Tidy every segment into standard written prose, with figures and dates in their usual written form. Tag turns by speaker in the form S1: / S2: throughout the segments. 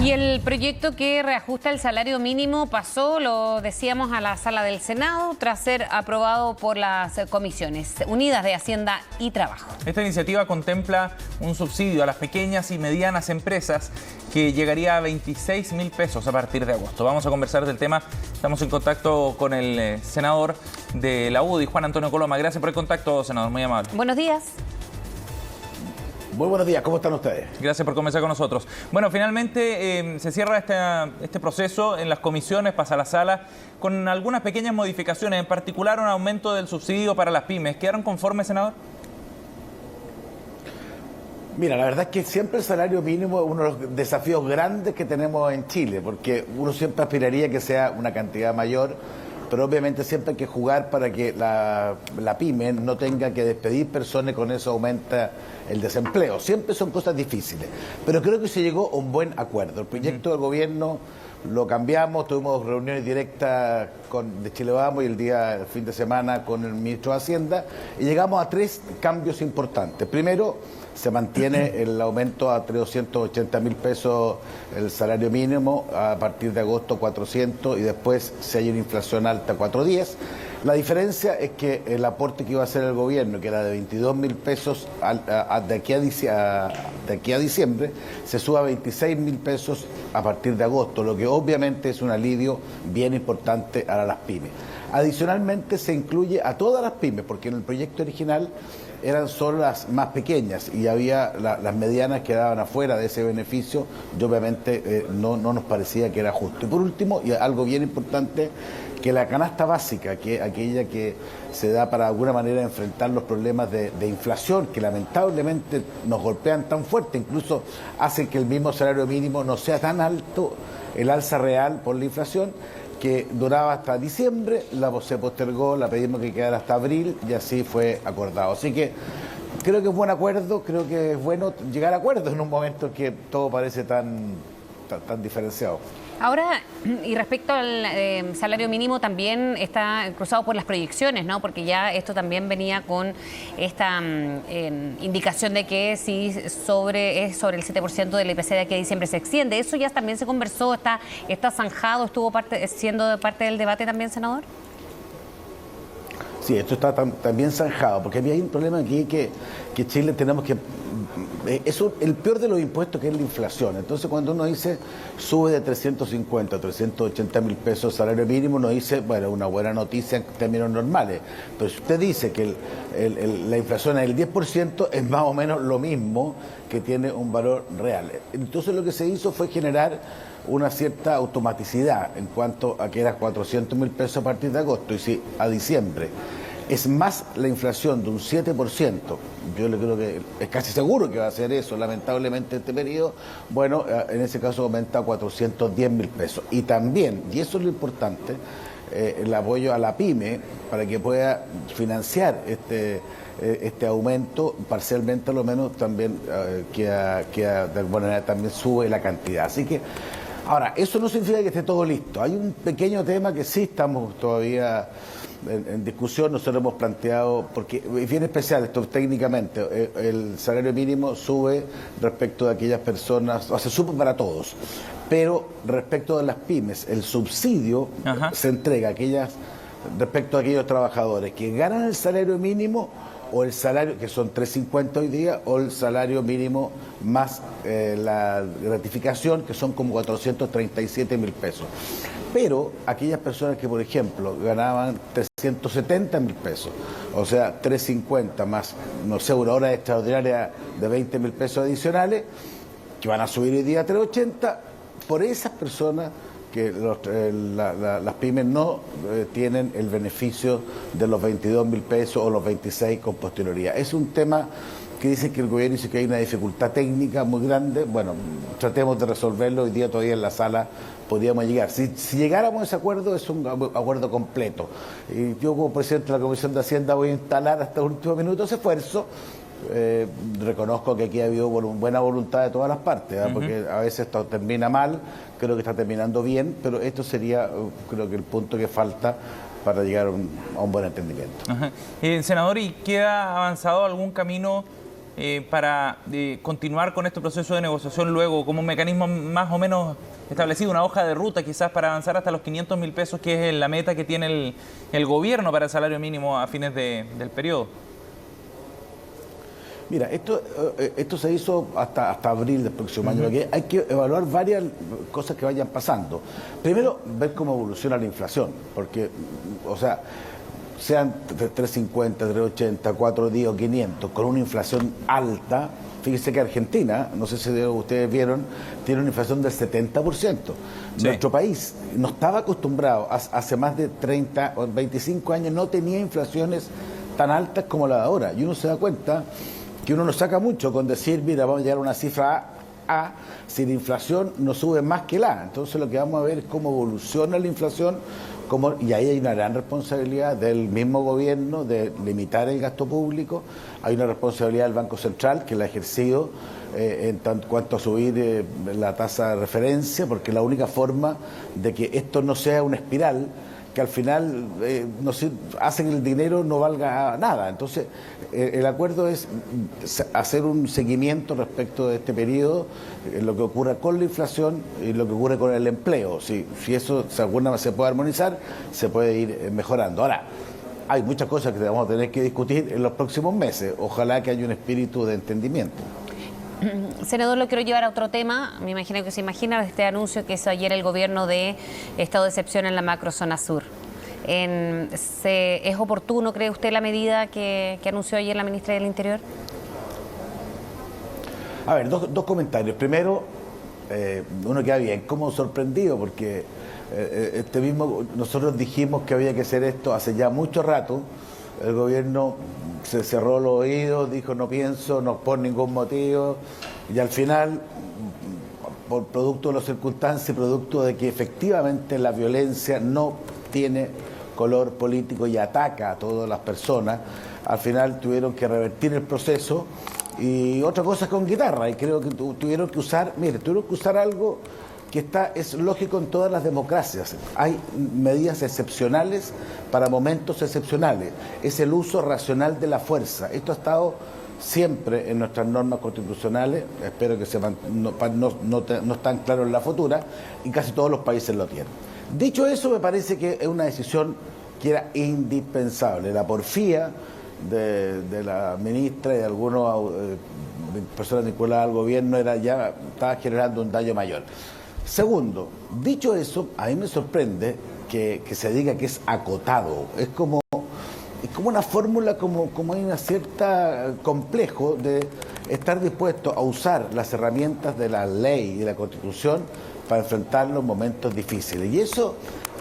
S1: Y el proyecto que reajusta el salario mínimo pasó, lo decíamos, a la sala del Senado tras ser aprobado por las comisiones unidas de Hacienda y Trabajo.
S2: Esta iniciativa contempla un subsidio a las pequeñas y medianas empresas que llegaría a 26.000 pesos a partir de agosto. Vamos a conversar del tema. Estamos en contacto con el senador de la UDI, Juan Antonio Coloma. Gracias por el contacto, senador, muy amable.
S1: Buenos días.
S3: Muy buenos días, ¿cómo están ustedes?
S2: Gracias por conversar con nosotros. Bueno, finalmente se cierra este proceso en las comisiones, pasa a la sala, con algunas pequeñas modificaciones, en particular un aumento del subsidio para las pymes. ¿Quedaron conformes, senador?
S3: Mira, la verdad es que siempre el salario mínimo es uno de los desafíos grandes que tenemos en Chile, porque uno siempre aspiraría que sea una cantidad mayor, pero obviamente siempre hay que jugar para que la pyme no tenga que despedir personas y con eso aumenta el desempleo. Siempre son cosas difíciles, pero creo que se llegó a un buen acuerdo. El proyecto del gobierno lo cambiamos, tuvimos reuniones directas de Chile Vamos y el fin de semana con el ministro de Hacienda y llegamos a 3 cambios importantes. Primero, se mantiene el aumento a 380.000 pesos el salario mínimo, a partir de agosto 400 y después, si hay una inflación alta, 410. La diferencia es que el aporte que iba a hacer el gobierno, que era de 22.000 pesos de aquí a diciembre, se sube a 26.000 pesos a partir de agosto, lo que obviamente es un alivio bien importante a las pymes. Adicionalmente se incluye a todas las pymes, porque en el proyecto original eran solo las más pequeñas y había las medianas que quedaban afuera de ese beneficio y obviamente no nos parecía que era justo. Y por último, y algo bien importante, que la canasta básica, que aquella que se da para de alguna manera enfrentar los problemas de inflación que lamentablemente nos golpean tan fuerte, incluso hacen que el mismo salario mínimo no sea tan alto, el alza real por la inflación, que duraba hasta diciembre, se postergó, la pedimos que quedara hasta abril y así fue acordado. Así que creo que es buen acuerdo, creo que es bueno llegar a acuerdos en un momento en que todo parece tan diferenciado.
S1: Ahora, y respecto al salario mínimo, también está cruzado por las proyecciones, ¿no? Porque ya esto también venía con esta indicación de que si es sobre el 7% del IPC de aquí a diciembre se extiende. ¿Eso ya también se conversó, está zanjado, estuvo siendo parte del debate también, senador?
S3: Sí, esto está también zanjado, porque hay un problema aquí que Chile tenemos que... el peor de los impuestos, que es la inflación. Entonces, cuando uno dice sube de 350 a 380.000 pesos salario mínimo, uno dice, bueno, una buena noticia en términos normales. Pero si usted dice que la inflación es el 10%, es más o menos lo mismo que tiene un valor real. Entonces, lo que se hizo fue generar una cierta automaticidad en cuanto a que era 400.000 pesos a partir de agosto, y si a diciembre es más la inflación de un 7%, yo le creo que es casi seguro que va a ser eso, lamentablemente, este periodo, bueno, en ese caso aumenta a 410.000 pesos. Y también, y eso es lo importante, el apoyo a la pyme para que pueda financiar este aumento, parcialmente a lo menos, también que de alguna manera también sube la cantidad. Así que, ahora, eso no significa que esté todo listo. Hay un pequeño tema que sí estamos todavía en discusión. Nosotros hemos planteado, porque es bien especial esto técnicamente, el salario mínimo sube respecto de aquellas personas, o sea, sube para todos, pero respecto de las pymes, el subsidio se entrega a respecto a aquellos trabajadores que ganan el salario mínimo o el salario, que son 3.50 hoy día, o el salario mínimo más la gratificación, que son como 437.000 pesos. Pero aquellas personas que, por ejemplo, ganaban 370.000 pesos, o sea, 3.50 más, no sé, una hora extraordinaria de 20.000 pesos adicionales, que van a subir hoy día a 380, por esas personas que las pymes no tienen el beneficio de los 22.000 pesos o los 26 con posterioridad. Es un tema que dicen que el gobierno dice que hay una dificultad técnica muy grande. Bueno, tratemos de resolverlo. Hoy día todavía en la sala podríamos llegar. Si llegáramos a ese acuerdo, es un acuerdo completo. Y yo, como presidente de la Comisión de Hacienda, voy a instalar hasta el último minuto ese esfuerzo. Reconozco que aquí ha habido buena voluntad de todas las partes, porque a veces esto termina mal, creo que está terminando bien, pero esto sería, creo que el punto que falta para llegar a un buen entendimiento.
S2: Senador, ¿y queda avanzado algún camino para continuar con este proceso de negociación luego, como un mecanismo más o menos establecido, una hoja de ruta quizás para avanzar hasta los 500.000 pesos, que es la meta que tiene el gobierno para el salario mínimo a fines del periodo?
S3: Mira, esto se hizo hasta abril del próximo año, porque hay que evaluar varias cosas que vayan pasando. Primero, ver cómo evoluciona la inflación, porque, o sea, sean 350, 380, 410 o 500, con una inflación alta. Fíjense que Argentina, no sé si ustedes vieron, tiene una inflación del 70%. Sí. Nuestro país no estaba acostumbrado, hace más de 30 o 25 años no tenía inflaciones tan altas como la de ahora. Y uno se da cuenta que uno no saca mucho con decir, mira, vamos a llegar a una cifra A, si la inflación no sube más que la A. Entonces lo que vamos a ver es cómo evoluciona la inflación, y ahí hay una gran responsabilidad del mismo gobierno de limitar el gasto público. Hay una responsabilidad del Banco Central, que la ha ejercido en cuanto a subir la tasa de referencia, porque la única forma de que esto no sea una espiral que al final hace que el dinero no valga nada. Entonces, el acuerdo es hacer un seguimiento respecto de este periodo, lo que ocurra con la inflación y lo que ocurre con el empleo. Si eso de alguna manera se puede armonizar, se puede ir mejorando. Ahora, hay muchas cosas que vamos a tener que discutir en los próximos meses. Ojalá que haya un espíritu de entendimiento.
S1: Senador, lo quiero llevar a otro tema. Me imagino que se imagina este anuncio que hizo ayer el gobierno de estado de excepción en la macrozona sur. ¿Es oportuno, cree usted, la medida que anunció ayer la ministra del Interior?
S3: A ver, dos comentarios. Primero, uno queda bien como sorprendido porque nosotros dijimos que había que hacer esto hace ya mucho rato. El gobierno se cerró los oídos, dijo no pienso, no por ningún motivo, y al final, por producto de las circunstancias, producto de que efectivamente la violencia no tiene color político y ataca a todas las personas, al final tuvieron que revertir el proceso. Y otra cosa es con guitarra, y creo que tuvieron que usar algo que es lógico en todas las democracias. Hay medidas excepcionales para momentos excepcionales. Es el uso racional de la fuerza. Esto ha estado siempre en nuestras normas constitucionales. Espero que no están claros en la futura, y casi todos los países lo tienen. Dicho eso, me parece que es una decisión que era indispensable. La porfía de la ministra y de algunas personas vinculadas al gobierno estaba generando un daño mayor. Segundo, dicho eso, a mí me sorprende que se diga que es acotado. Es como una fórmula, como hay una cierta complejo de estar dispuesto a usar las herramientas de la ley y de la Constitución para enfrentar los momentos difíciles. Y eso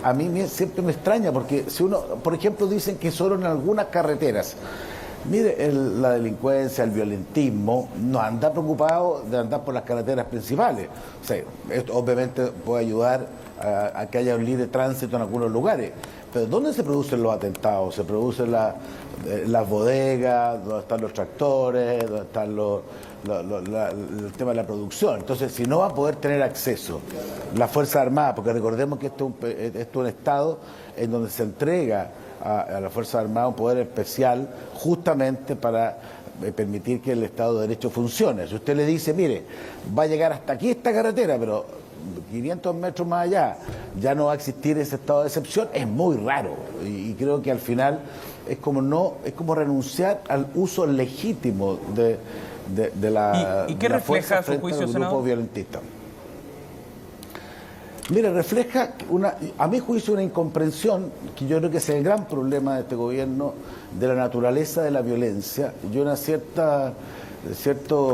S3: a mí siempre me extraña, porque si uno, por ejemplo, dicen que solo en algunas carreteras, mire, la delincuencia, el violentismo, no anda preocupado de andar por las carreteras principales. O sea, esto obviamente puede ayudar a que haya un libre tránsito en algunos lugares. Pero ¿dónde se producen los atentados? Se producen las bodegas, donde están los tractores, donde están el tema de la producción. Entonces, si no va a poder tener acceso la Fuerza Armada, porque recordemos que esto es un Estado en donde se entrega a la Fuerza Armada un poder especial justamente para permitir que el Estado de Derecho funcione. Si usted le dice, mire, va a llegar hasta aquí esta carretera, pero 500 metros más allá ya no va a existir ese estado de excepción, es muy raro. Y creo que al final es como renunciar al uso legítimo de la
S2: ¿Y qué refleja a su juicio,
S3: grupo
S2: senador?
S3: Violentista. Mire, refleja a mi juicio una incomprensión, que yo creo que es el gran problema de este gobierno, de la naturaleza de la violencia, y una cierto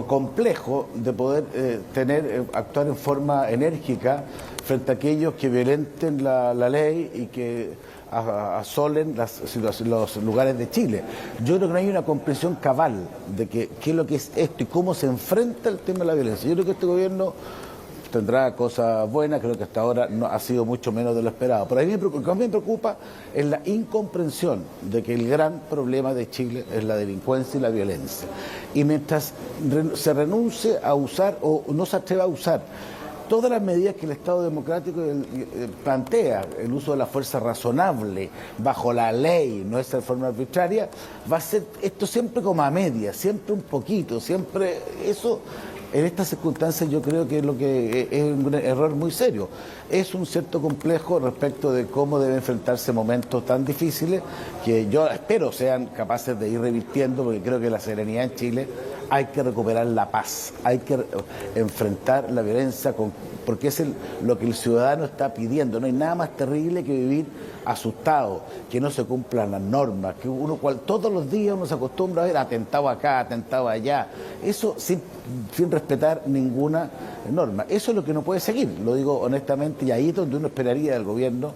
S3: complejo de poder actuar en forma enérgica frente a aquellos que violenten la ley y que asolen los lugares de Chile. Yo creo que no hay una comprensión cabal de qué es lo que es esto y cómo se enfrenta el tema de la violencia. Yo creo que este gobierno tendrá cosas buenas, creo que hasta ahora no ha sido mucho menos de lo esperado. Pero a mí lo que me preocupa es la incomprensión de que el gran problema de Chile es la delincuencia y la violencia. Y mientras se renuncie a usar o no se atreva a usar todas las medidas que el Estado democrático plantea, el uso de la fuerza razonable, bajo la ley, no es de forma arbitraria, va a ser esto siempre como a media, siempre un poquito, siempre eso. En estas circunstancias yo creo que es lo que es un error muy serio. Es un cierto complejo respecto de cómo deben enfrentarse momentos tan difíciles que yo espero sean capaces de ir revirtiendo, porque creo que la serenidad en Chile hay que recuperar la paz, hay que enfrentar la violencia, porque es lo que el ciudadano está pidiendo. No hay nada más terrible que vivir asustado, que no se cumplan las normas, que todos los días uno se acostumbra a ver atentado acá, atentado allá, eso sin respetar ninguna norma. Eso es lo que no puede seguir, lo digo honestamente, y ahí es donde uno esperaría del gobierno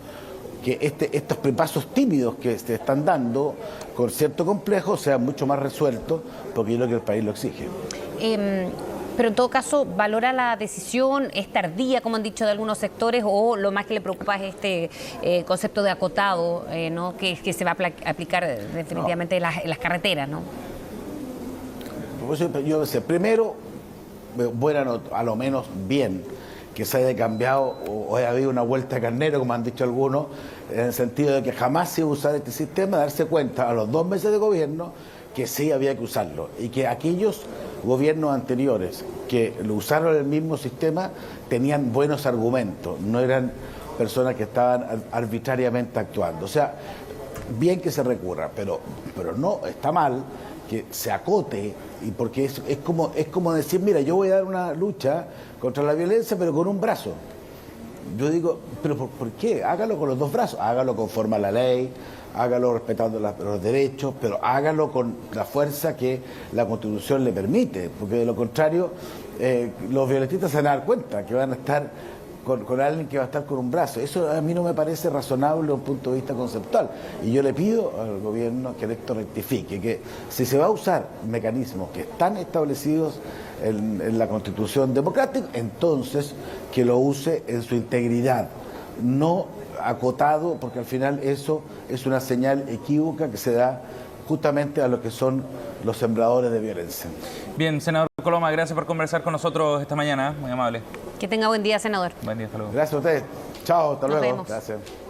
S3: que estos pasos tímidos que se están dando con cierto complejo sean mucho más resueltos, porque yo creo que el país lo exige.
S1: Pero en todo caso, ¿valora la decisión? ¿Es tardía, como han dicho de algunos sectores, o lo más que le preocupa es este concepto de acotado, ¿no? que se va a aplicar definitivamente en las carreteras, ¿no?
S3: Yo decía, primero, bueno, a lo menos bien que se haya cambiado o haya habido una vuelta de carnero, como han dicho algunos, en el sentido de que jamás se iba a usar este sistema, darse cuenta a los 2 meses de gobierno que sí había que usarlo, y que aquellos gobiernos anteriores que lo usaron el mismo sistema tenían buenos argumentos, no eran personas que estaban arbitrariamente actuando. O sea, bien que se recurra, pero no está mal que se acote, y porque es como decir, mira, yo voy a dar una lucha contra la violencia, pero con un brazo. Yo digo, pero ¿por qué? Hágalo con los 2 brazos, hágalo conforme a la ley, hágalo respetando los derechos, pero hágalo con la fuerza que la Constitución le permite, porque de lo contrario, los violentistas se van a dar cuenta que van a estar con alguien que va a estar con un brazo. Eso a mí no me parece razonable desde un punto de vista conceptual. Y yo le pido al gobierno que esto rectifique, que si se va a usar mecanismos que están establecidos en la Constitución democrática, entonces que lo use en su integridad, no acotado, porque al final eso es una señal equívoca que se da justamente a lo que son los sembradores de violencia.
S2: Bien, senador Coloma, gracias por conversar con nosotros esta mañana, muy amable.
S1: Que tenga buen día, senador.
S2: Buen día, hasta luego.
S3: Gracias a ustedes. Chao, hasta
S1: Nos
S3: luego.
S1: vemos.
S3: Gracias.